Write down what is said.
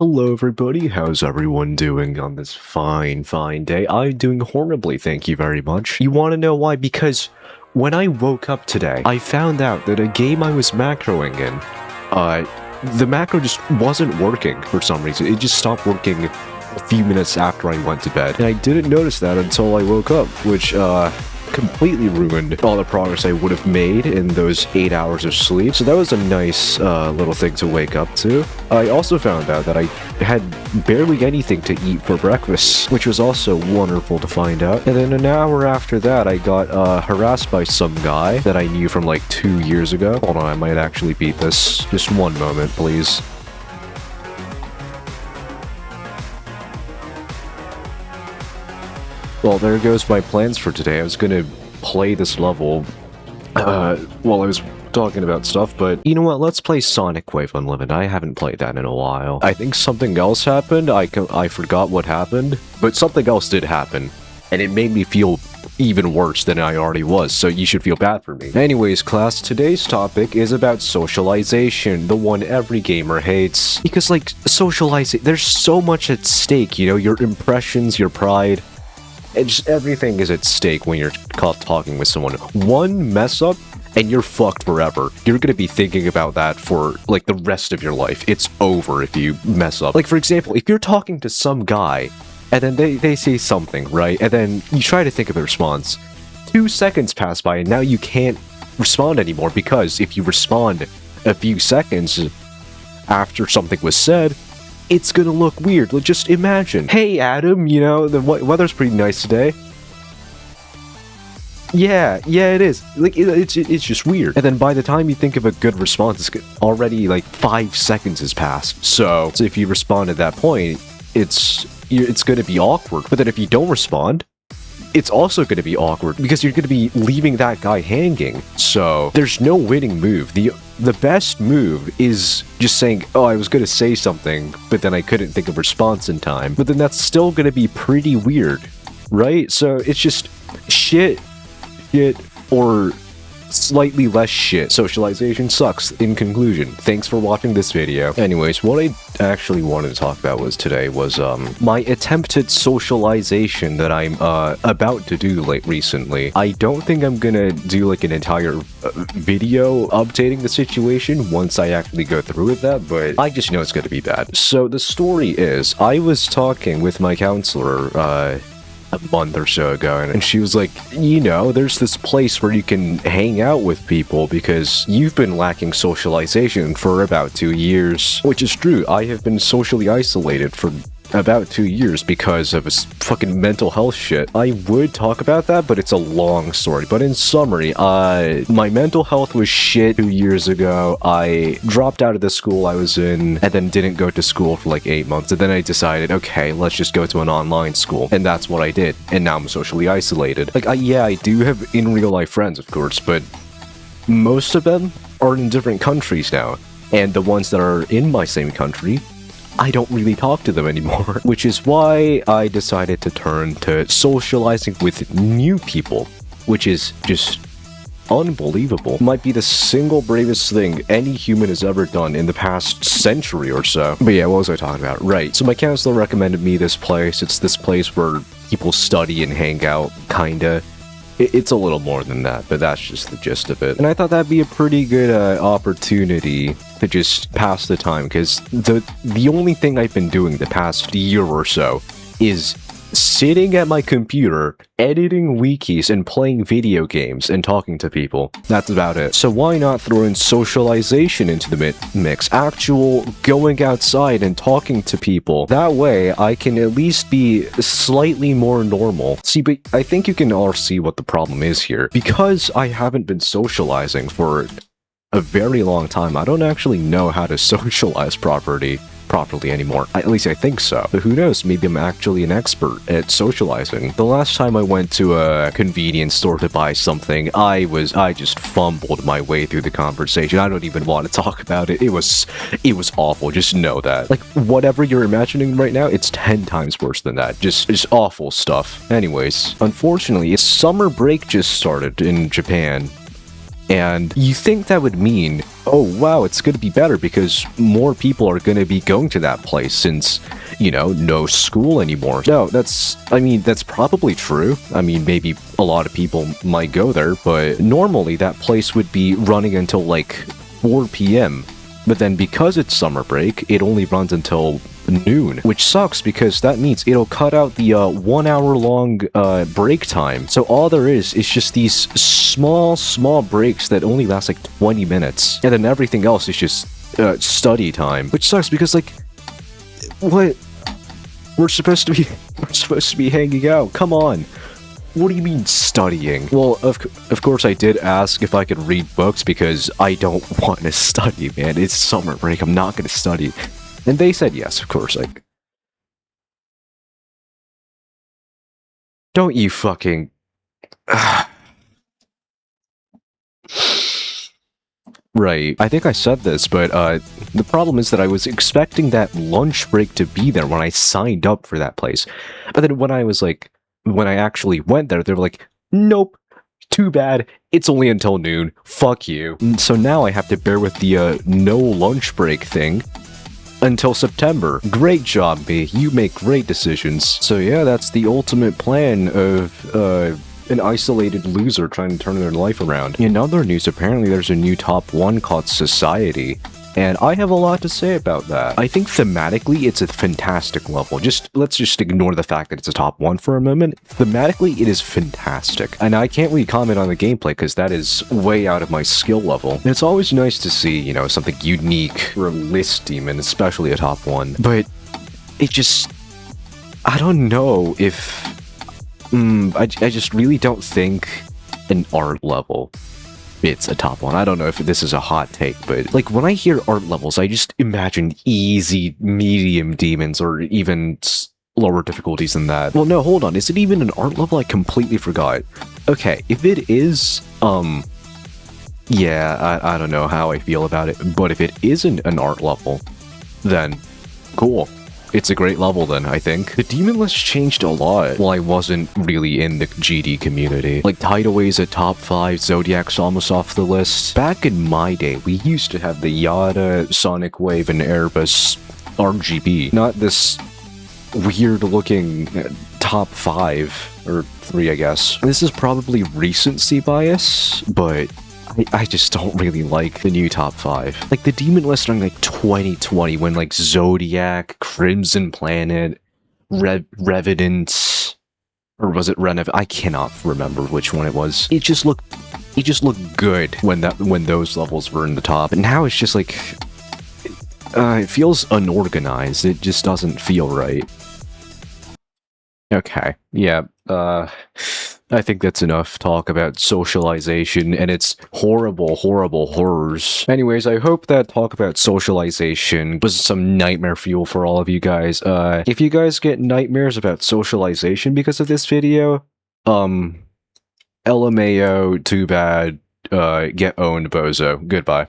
Hello everybody, how's everyone doing on this fine day? I'm doing horribly, thank you very much. You want to know why? Because when I woke up today, I found out that a game I was macroing in, the macro just wasn't working for some reason. It just stopped working a few minutes after I went to bed. And I didn't notice that until I woke up, which, completely ruined all the progress I would have made in those 8 hours of sleep. So that was a nice little thing to wake up to. I also found out that I had barely anything to eat for breakfast, which was also wonderful to find out. And then an hour after that, I got harassed by some guy that I knew from like 2 years ago. Hold on, I might actually beat this. Just one moment, please. Well, there goes my plans for today. I was gonna play this level while I was talking about stuff, but you know what? Let's play Sonic Wave Unlimited. I haven't played that in a while. I think something else happened. I forgot what happened, but something else did happen, and it made me feel even worse than I already was, so you should feel bad for me. Anyways, class, today's topic is about socialization, the one every gamer hates. Because, like, socializing, there's so much at stake, you know, your impressions, your pride. And just everything is at stake when you're caught talking with someone. One mess up, and you're fucked forever. You're gonna be thinking about that for, like, the rest of your life. It's over if you mess up. Like, for example, if you're talking to some guy, and then they say something, right? And then you try to think of a response. 2 seconds pass by, and now you can't respond anymore, because if you respond a few seconds after something was said, it's gonna look weird. Like, just imagine. Hey, Adam, you know, the weather's pretty nice today. Yeah, it is. Like, it's just weird. And then by the time you think of a good response, it's already, like, 5 seconds has passed. So if you respond at that point, it's gonna be awkward. But then if you don't respond, it's also going to be awkward because you're going to be leaving that guy hanging. So there's no winning move. The best move is just saying, oh, I was going to say something, but then I couldn't think of a response in time. But then that's still going to be pretty weird, right? So it's just shit, or slightly less shit. Socialization sucks, in conclusion. Thanks for watching this video. Anyways, what I actually wanted to talk about was my attempted socialization that I'm about to do recently. I don't think I'm gonna do like an entire video updating the situation once I actually go through with that, but I just know it's gonna be bad. So the story is, I was talking with my counselor a month or so ago, and she was like, you know, there's this place where you can hang out with people because you've been lacking socialization for about 2 years. Which is true. I have been socially isolated for about 2 years because of his fucking mental health shit. I would talk about that, but it's a long story. But in summary, my mental health was shit 2 years ago. I dropped out of the school I was in and then didn't go to school for like 8 months. And then I decided, okay, let's just go to an online school. And that's what I did. And now I'm socially isolated. Like, yeah, I do have in real life friends, of course, but most of them are in different countries now. And the ones that are in my same country, I don't really talk to them anymore, which is why I decided to turn to socializing with new people, which is just unbelievable. Might be the single bravest thing any human has ever done in the past century or so. But yeah, what was I talking about? Right, so my counselor recommended me this place. It's this place where people study and hang out, kinda. It's a little more than that, but that's just the gist of it. And I thought that'd be a pretty good opportunity to just pass the time, because the only thing I've been doing the past year or so is sitting at my computer, editing wikis, and playing video games, and talking to people. That's about it. So why not throw in socialization into the mix? Actual going outside and talking to people. That way, I can at least be slightly more normal. See, but I think you can all see what the problem is here. Because I haven't been socializing for a very long time, I don't actually know how to socialize properly anymore. At least I think so. But who knows, maybe I'm actually an expert at socializing. The last time I went to a convenience store to buy something, I just fumbled my way through the conversation. I don't even want to talk about it. It was awful. Just know that. Like, whatever you're imagining right now, it's 10 times worse than that. Just awful stuff. Anyways, unfortunately, summer break just started in Japan. And you think that would mean, oh wow, it's going to be better because more people are going to be going to that place since, you know, no school anymore. No, that's probably true. I mean, maybe a lot of people might go there, but normally that place would be running until like 4 p.m. But then because it's summer break, it only runs until noon, which sucks because that means it'll cut out the 1 hour long break time. So all there is just these small breaks that only last like 20 minutes, and then everything else is just study time, which sucks because like, what? We're supposed to be hanging out. Come on. What do you mean studying? Well, of course I did ask if I could read books because I don't want to study, man. It's summer break. I'm not going to study. And they said yes, of course. Like, don't you fucking... Right. I think I said this, but the problem is that I was expecting that lunch break to be there when I signed up for that place. But then when I actually went there, they were like, nope, too bad, it's only until noon, fuck you. And so now I have to bear with the no lunch break thing until September. Great job, me. You make great decisions. So yeah, that's the ultimate plan of an isolated loser trying to turn their life around. In other news, apparently there's a new top 1 called Society, and I have a lot to say about that. I think thematically it's a fantastic level. Let's just ignore the fact that it's a top 1 for a moment. Thematically, it is fantastic. And I can't really comment on the gameplay because that is way out of my skill level. And it's always nice to see, you know, something unique for a list demon, especially a top 1. But it just... I don't know if... I just really don't think an art level fits a top 1. I don't know if this is a hot take, but like when I hear art levels, I just imagine easy, medium demons or even lower difficulties than that. Well, no, hold on. Is it even an art level? I completely forgot. Okay, if it is, yeah, I don't know how I feel about it, but if it isn't an art level, then cool. It's a great level then, I think. The demon list changed a lot while I wasn't really in the GD community. Like, Tidaway's at top 5, Zodiac's almost off the list. Back in my day, we used to have the Yada, Sonic Wave, and Airbus RGB. Not this weird-looking top 5, or 3, I guess. This is probably recency bias, but... I just don't really like the new top 5. Like, the demon list in like 2020 when like Zodiac, Crimson Planet, Revenant, or was it Renev? I cannot remember which one it was. It just looked good when those levels were in the top. And now it's just like it feels unorganized. It just doesn't feel right. Okay. Yeah. I think that's enough talk about socialization and its horrible, horrible horrors. Anyways, I hope that talk about socialization was some nightmare fuel for all of you guys. If you guys get nightmares about socialization because of this video, LMAO, too bad, get owned, bozo. Goodbye.